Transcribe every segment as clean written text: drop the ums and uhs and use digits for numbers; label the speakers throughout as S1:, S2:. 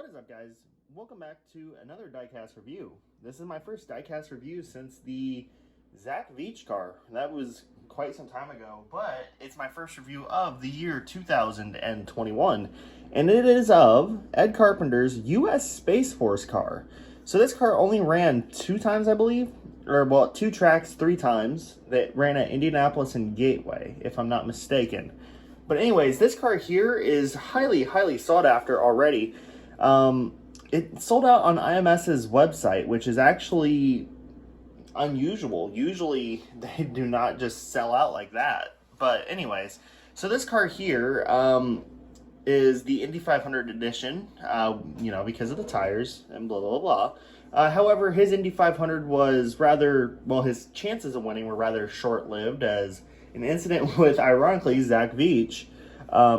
S1: What is up, guys? Welcome back to another diecast review. This is my first diecast review since the Zach Veach car. That was quite some time ago, but it's my first review of the year 2021, and it is of Ed Carpenter's U.S. Space Force car. So this car only ran 2 times, I believe, or well, 2 tracks 3 times. That ran at Indianapolis and Gateway, if I'm not mistaken. But anyways, this car here is highly sought after already. It sold out on IMS's website, which is actually unusual. Usually they do not just sell out like that. But anyways, so this car here is the Indy 500 edition, because of the tires and blah, blah, blah. However, his Indy 500 was rather, well, his chances of winning were rather short-lived, as an incident with, ironically, Zach Veach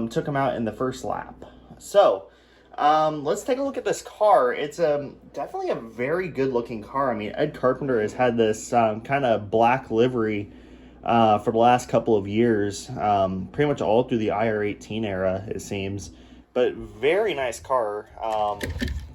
S1: took him out in the first lap. So, let's take a look at this car. It's definitely a very good-looking car. I mean, Ed Carpenter has had this kind of black livery for the last couple of years, pretty much all through the IR18 era, it seems. But very nice car.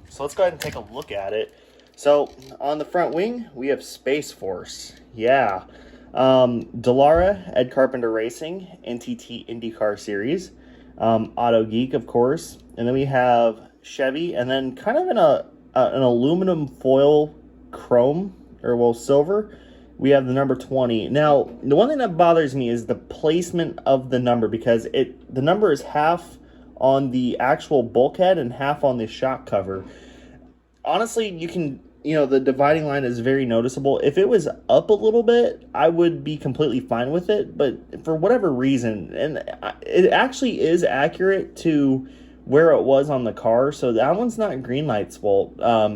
S1: So let's go ahead and take a look at it. So, on the front wing, we have Space Force. Yeah. Dallara, Ed Carpenter Racing, NTT Indycar Series, Auto Geek, of course, and then we have Chevy, and then kind of in an aluminum foil chrome, or well, silver, we have the number 20. Now, the one thing that bothers me is the placement of the number, because the number is half on the actual bulkhead and half on the shock cover. Honestly, you can... the dividing line is very noticeable. If it was up a little bit, I would be completely fine with it. But for whatever reason, and it actually is accurate to where it was on the car. So that one's not Greenlight's fault.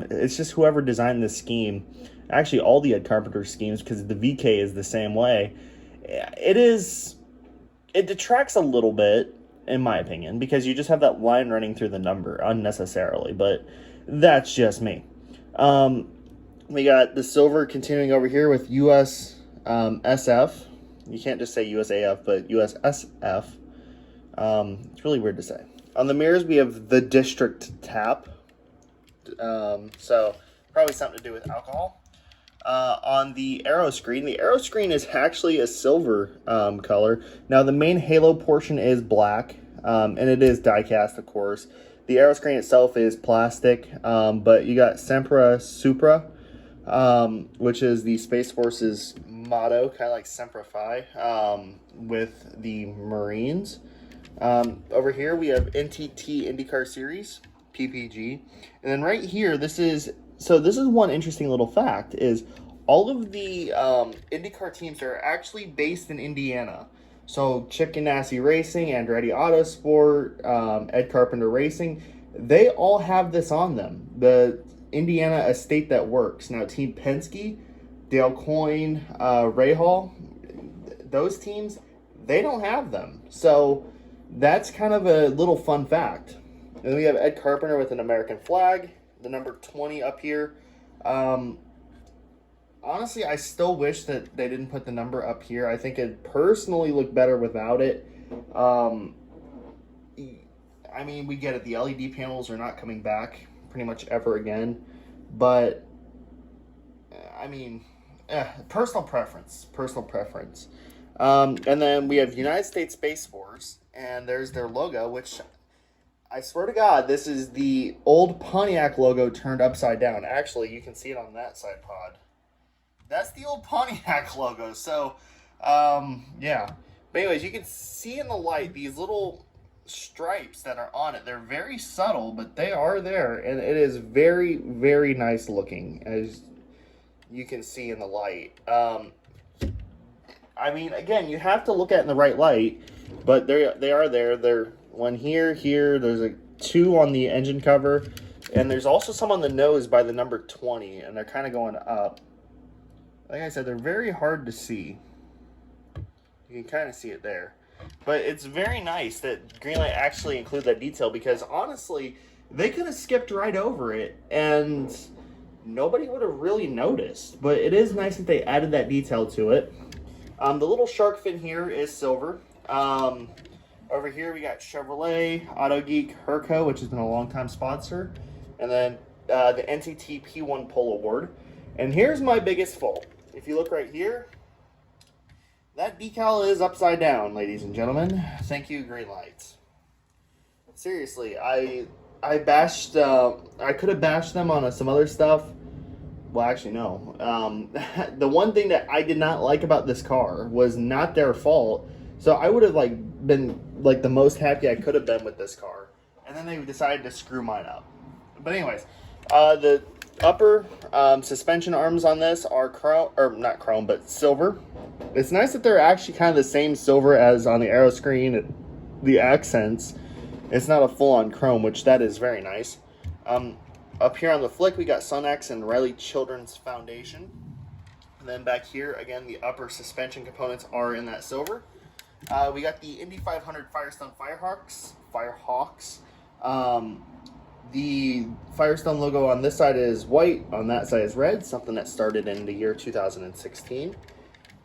S1: It's just whoever designed this scheme. Actually, all the Ed Carpenter schemes, because the VK is the same way. It detracts a little bit, in my opinion, because you just have that line running through the number unnecessarily. But that's just me. We got the silver continuing over here with US SF. You can't just say USAF, but USSF. It's really weird to say. On the mirrors, we have the district tap. So probably something to do with alcohol. On the aero screen is actually a silver color. Now the main halo portion is black, and it is die-cast, of course. The aero screen itself is plastic, but you got Sempre Supra, which is the Space Force's motto, kind of like Semper Fi, with the Marines. Over here we have NTT Indycar Series, PPG. And then right here, this is one interesting little fact, is all of the IndyCar teams are actually based in Indiana. So Chip Ganassi Racing, Andretti Autosport, Ed Carpenter Racing, they all have this on them. The Indiana estate that works. Now, Team Penske, Dale Coyne, Rahal, those teams, they don't have them. So that's kind of a little fun fact. And then we have Ed Carpenter with an American flag, the number 20 up here. Honestly, I still wish that they didn't put the number up here. I think it personally looked better without it. I mean, we get it. The LED panels are not coming back pretty much ever again. But, I mean, personal preference. And then we have United States Space Force, and there's their logo, which I swear to God, this is the old Pontiac logo turned upside down. Actually, you can see it on that side pod. That's the old Pontiac logo. So, yeah. But anyways, you can see in the light these little stripes that are on it. They're very subtle, but they are there. And it is very, very nice looking, as you can see in the light. I mean, again, you have to look at it in the right light. But they are there. They're one here. There's 2 on the engine cover. And there's also some on the nose by the number 20. And they're kind of going up. Like I said, they're very hard to see. You can kind of see it there. But it's very nice that Greenlight actually included that detail, because honestly, they could have skipped right over it and nobody would have really noticed. But it is nice that they added that detail to it. The little shark fin here is silver. Over here we got Chevrolet, Auto Geek, Herco, which has been a long-time sponsor. and then the NCT P1 Pole Award. And here's my biggest fault. If you look right here, that decal is upside down, ladies and gentlemen. Thank you, Greenlight. Seriously, I bashed, I could have bashed them on some other stuff. Well, actually, no. The one thing that I did not like about this car was not their fault. So I would have been the most happy I could have been with this car. And then they decided to screw mine up. But anyways, the upper suspension arms on this are chrome, or not chrome, but silver. It's nice that they're actually kind of the same silver as on the aero screen, the accents. It's not a full-on chrome, which that is very nice. Up here on the flick, we got Sonex and Riley Children's Foundation. And then back here, again, the upper suspension components are in that silver. We got the Indy 500 Firestone Firehawks. The Firestone logo on this side is white, on that side is red, something that started in the year 2016.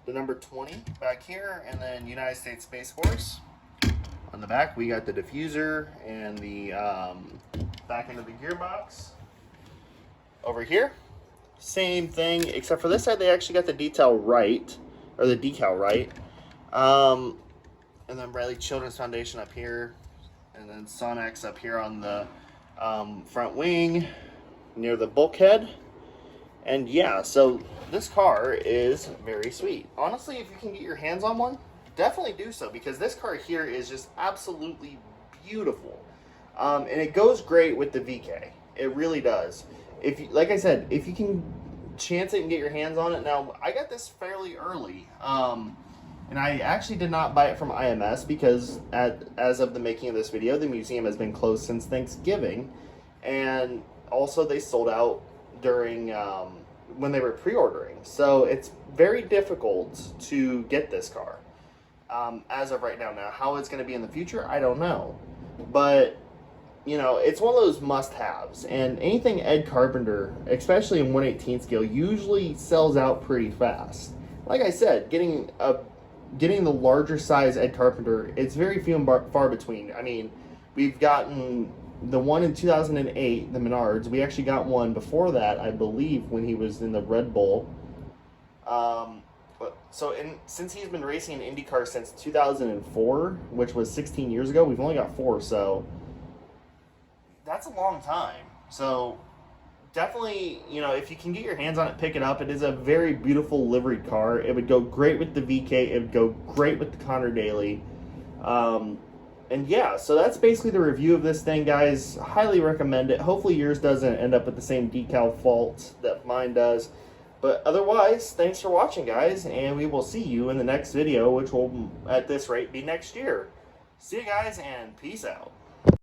S1: The number 20 back here, and then United States Space Force. On the back, we got the diffuser and the back end of the gearbox. Over here, same thing, except for this side, they actually got the decal right. And then Riley Children's Foundation up here, and then Sonex up here on the front wing near the bulkhead. And yeah, so this car is very sweet. Honestly, if you can get your hands on one, definitely do so, because this car here is just absolutely beautiful. And it goes great with the VK. It really does. If you, like I said, if you can chance it and get your hands on it. Now, I got this fairly early. And I actually did not buy it from IMS because as of the making of this video, the museum has been closed since Thanksgiving. And also they sold out during when they were pre-ordering. So it's very difficult to get this car as of right now. Now, how it's going to be in the future, I don't know. But, you know, it's one of those must-haves. And anything Ed Carpenter, especially in 1/18 scale, usually sells out pretty fast. Like I said, getting the larger size Ed Carpenter, it's very few and far between. I mean, we've gotten the one in 2008, the Menards. We actually got one before that, I believe, when he was in the Red Bull. Since he's been racing in Indycar since 2004, which was 16 years ago, we've only got 4, so that's a long time. So definitely, you know, if you can get your hands on it, pick it up. It is a very beautiful liveried car. It would go great with the VK. It would go great with the Connor Daly. And yeah, so that's basically the review of this thing, guys. Highly recommend it. Hopefully yours doesn't end up with the same decal fault that mine does. But otherwise, thanks for watching, guys, and we will see you in the next video, which will, at this rate, be next year. See you guys, and peace out.